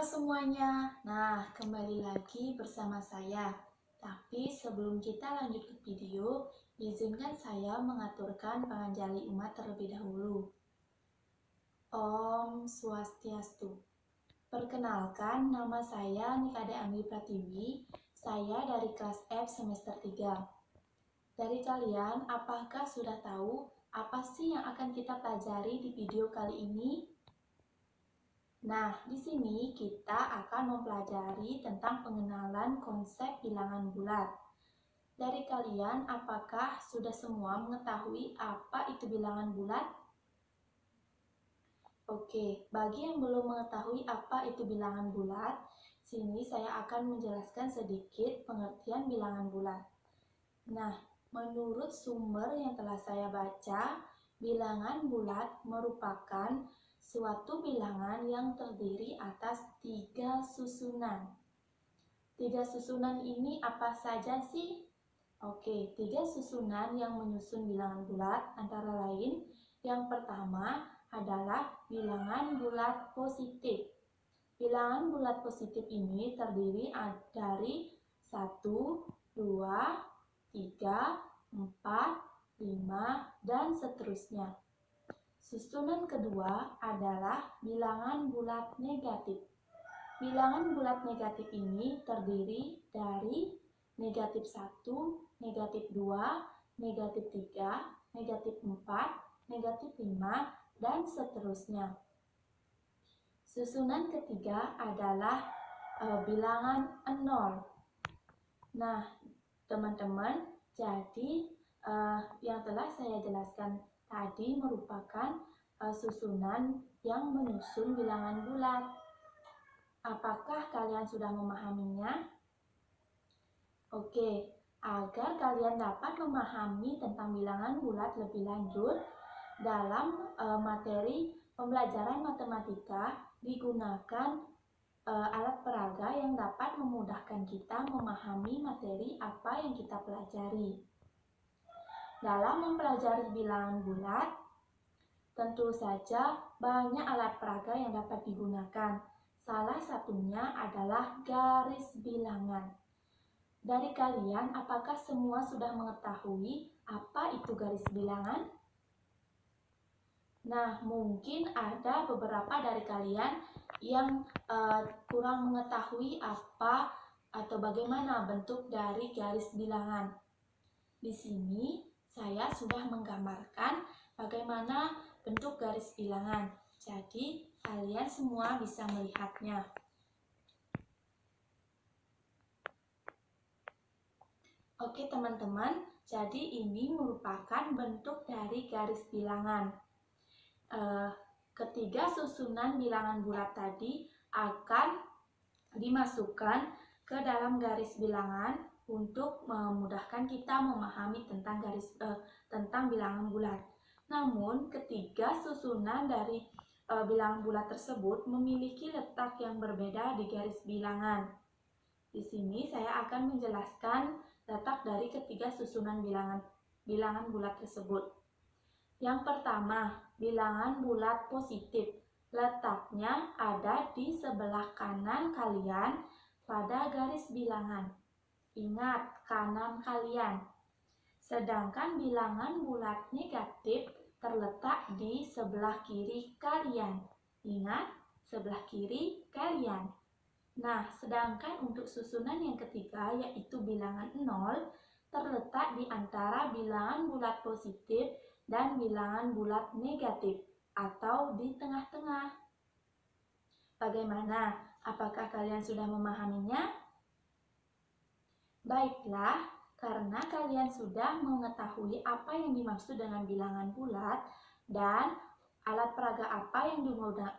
semuanya, nah kembali lagi bersama saya. Tapi sebelum kita lanjut ke video, izinkan saya mengaturkan panganjali umat terlebih dahulu. Om Swastiastu. Perkenalkan, nama saya Nikade Anggi Pratiwi. Saya dari kelas F semester 3. Dari kalian, apakah sudah tahu apa sih yang akan kita pelajari di video kali ini? Nah, di sini kita akan mempelajari tentang pengenalan konsep bilangan bulat. Dari kalian, apakah sudah semua mengetahui apa itu bilangan bulat? Oke, bagi yang belum mengetahui apa itu bilangan bulat, sini saya akan menjelaskan sedikit pengertian bilangan bulat. Nah, menurut sumber yang telah saya baca, bilangan bulat merupakan suatu bilangan yang terdiri atas 3 susunan. 3 susunan ini apa saja sih? Oke, 3 susunan yang menyusun bilangan bulat antara lain yang pertama adalah bilangan bulat positif. Bilangan bulat positif ini terdiri dari 1, 2, 3, 4, 5, dan seterusnya. Susunan kedua adalah bilangan bulat negatif. Bilangan bulat negatif ini terdiri dari negatif 1, negatif 2, negatif 3, negatif 4, negatif 5, dan seterusnya. Susunan ketiga adalah bilangan 0. Nah, teman-teman, jadi yang telah saya jelaskan tadi merupakan susunan yang menyusun bilangan bulat. Apakah kalian sudah memahaminya? Oke, agar kalian dapat memahami tentang bilangan bulat lebih lanjut, dalam materi pembelajaran matematika digunakan alat peraga yang dapat memudahkan kita memahami materi apa yang kita pelajari. Dalam mempelajari bilangan bulat, tentu saja banyak alat peraga yang dapat digunakan. Salah satunya adalah garis bilangan. Dari kalian, apakah semua sudah mengetahui apa itu garis bilangan? Nah, mungkin ada beberapa dari kalian yang kurang mengetahui apa atau bagaimana bentuk dari garis bilangan. Di sini saya sudah menggambarkan bagaimana bentuk garis bilangan. Jadi, kalian semua bisa melihatnya. Oke, teman-teman, jadi ini merupakan bentuk dari garis bilangan. Ketiga susunan bilangan bulat tadi akan dimasukkan ke dalam garis bilangan untuk memudahkan kita memahami tentang bilangan bulat. Namun, ketiga susunan dari bilangan bulat tersebut memiliki letak yang berbeda di garis bilangan. Di sini saya akan menjelaskan letak dari ketiga susunan bilangan bulat tersebut. Yang pertama, bilangan bulat positif. Letaknya ada di sebelah kanan kalian pada garis bilangan. Ingat, kanan kalian. Sedangkan bilangan bulat negatif terletak di sebelah kiri kalian. Ingat, sebelah kiri kalian. Nah, sedangkan untuk susunan yang ketiga, yaitu bilangan 0, terletak di antara bilangan bulat positif dan bilangan bulat negatif, atau di tengah-tengah. Bagaimana? Apakah kalian sudah memahaminya? Baiklah, karena kalian sudah mengetahui apa yang dimaksud dengan bilangan bulat dan alat peraga apa yang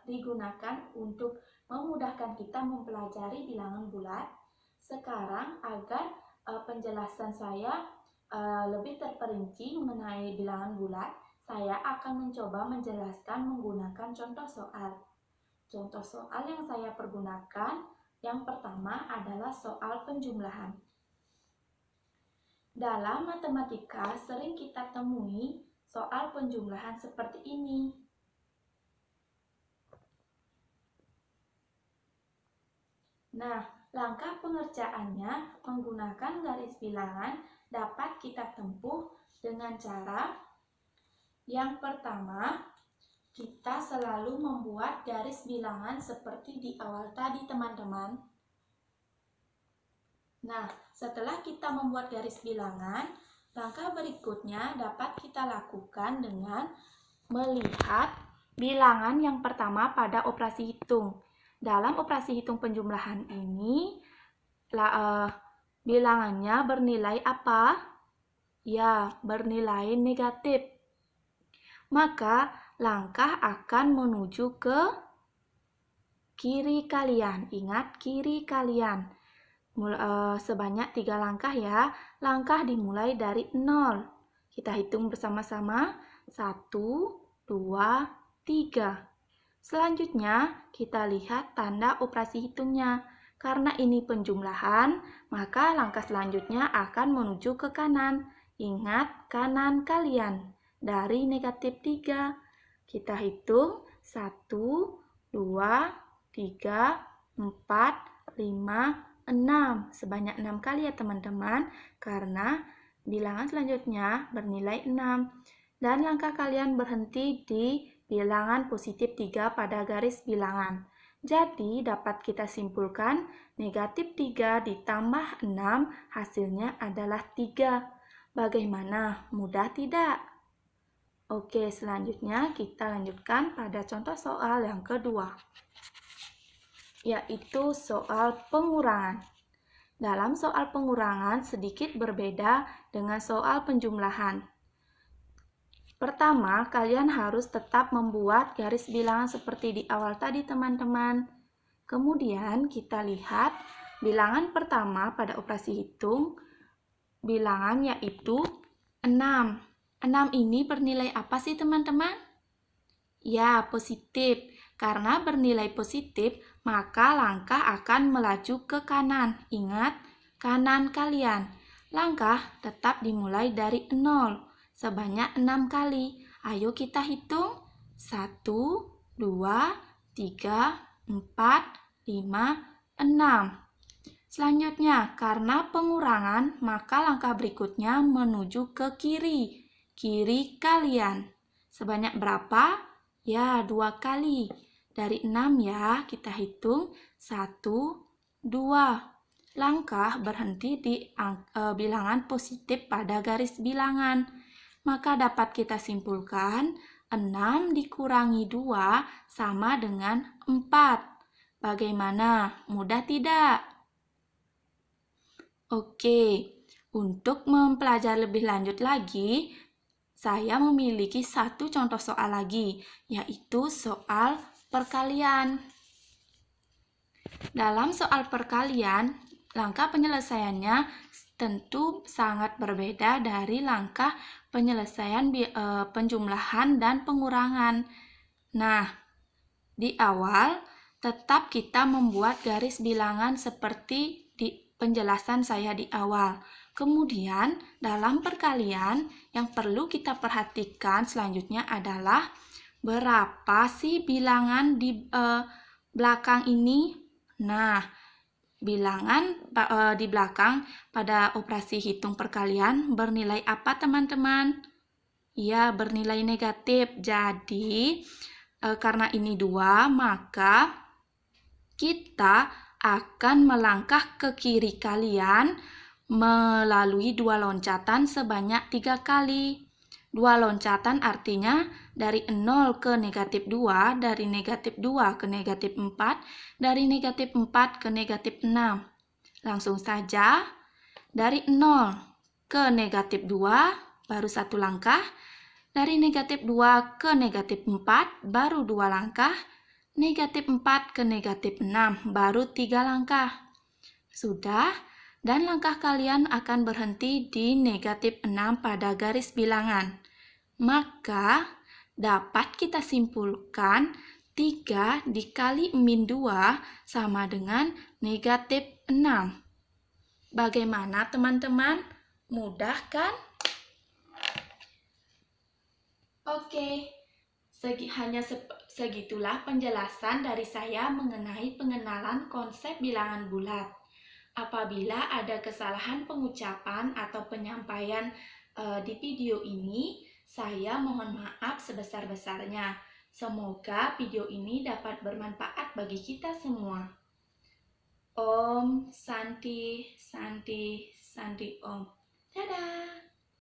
digunakan untuk memudahkan kita mempelajari bilangan bulat, sekarang agar penjelasan saya lebih terperinci mengenai bilangan bulat, saya akan mencoba menjelaskan menggunakan contoh soal. Contoh soal yang saya pergunakan yang pertama adalah soal penjumlahan. Dalam matematika sering kita temui soal penjumlahan seperti ini. Nah, langkah pengerjaannya menggunakan garis bilangan dapat kita tempuh dengan cara yang pertama, kita selalu membuat garis bilangan seperti di awal tadi, teman-teman. Nah, setelah kita membuat garis bilangan, langkah berikutnya dapat kita lakukan dengan melihat bilangan yang pertama pada operasi hitung. Dalam operasi hitung penjumlahan ini, bilangannya bernilai apa? Ya, bernilai negatif. Maka langkah akan menuju ke kiri kalian. Ingat, kiri kalian. Sebanyak 3 langkah ya. Langkah dimulai dari 0. Kita hitung bersama-sama. 1, 2, 3. Selanjutnya, kita lihat tanda operasi hitungnya. Karena ini penjumlahan, maka langkah selanjutnya akan menuju ke kanan. Ingat, kanan kalian. Dari negatif 3. Kita hitung 1, 2, 3, 4, 5, 6. Sebanyak 6 kali ya teman-teman. Karena bilangan selanjutnya bernilai 6. Dan langkah kalian berhenti di bilangan positif 3 pada garis bilangan. Jadi dapat kita simpulkan negatif 3 ditambah 6 hasilnya adalah 3. Bagaimana? Mudah tidak? Oke, selanjutnya kita lanjutkan pada contoh soal yang kedua, yaitu soal pengurangan. Dalam soal pengurangan sedikit berbeda dengan soal penjumlahan. Pertama, kalian harus tetap membuat garis bilangan seperti di awal tadi, teman-teman. Kemudian kita lihat bilangan pertama pada operasi hitung, bilangan yaitu 6. 6 ini bernilai apa sih teman-teman? Ya, positif. Karena bernilai positif, maka langkah akan melaju ke kanan. Ingat, kanan kalian. Langkah tetap dimulai dari 0, sebanyak 6 kali. Ayo kita hitung. 1, 2, 3, 4, 5, 6. Selanjutnya, karena pengurangan, maka langkah berikutnya menuju ke kiri. Kiri kalian. Sebanyak berapa? Ya, 2 kali. Dari 6 ya, kita hitung 1, 2. Langkah berhenti di bilangan positif pada garis bilangan. Maka dapat kita simpulkan 6 dikurangi 2 sama dengan 4. Bagaimana? Mudah tidak? Oke, untuk mempelajari lebih lanjut lagi, saya memiliki satu contoh soal lagi, yaitu soal perkalian. Dalam soal perkalian, langkah penyelesaiannya tentu sangat berbeda dari langkah penyelesaian penjumlahan dan pengurangan. Nah, di awal tetap kita membuat garis bilangan seperti di penjelasan saya di awal. Kemudian, dalam perkalian yang perlu kita perhatikan selanjutnya adalah berapa sih bilangan di belakang ini? Nah, bilangan di belakang pada operasi hitung perkalian bernilai apa teman-teman? Ya, bernilai negatif. Jadi, karena ini 2, maka kita akan melangkah ke kiri kalian melalui 2 loncatan sebanyak 3 kali. 2 loncatan artinya dari 0 ke negatif 2, dari negatif 2 ke negatif 4, dari negatif 4 ke negatif 6. Langsung saja, dari 0 ke negatif 2 baru 1 langkah, dari negatif 2 ke negatif 4 baru 2 langkah, negatif 4 ke negatif 6 baru 3 langkah. Sudah, dan langkah kalian akan berhenti di negatif 6 pada garis bilangan. Maka dapat kita simpulkan 3 dikali min 2 sama dengan negatif 6. Bagaimana teman-teman? Mudah kan? Oke, Segitulah penjelasan dari saya mengenai pengenalan konsep bilangan bulat. Apabila ada kesalahan pengucapan atau penyampaian di video ini, saya mohon maaf sebesar-besarnya. Semoga video ini dapat bermanfaat bagi kita semua. Om Santi Santi Santi Om. Dadah.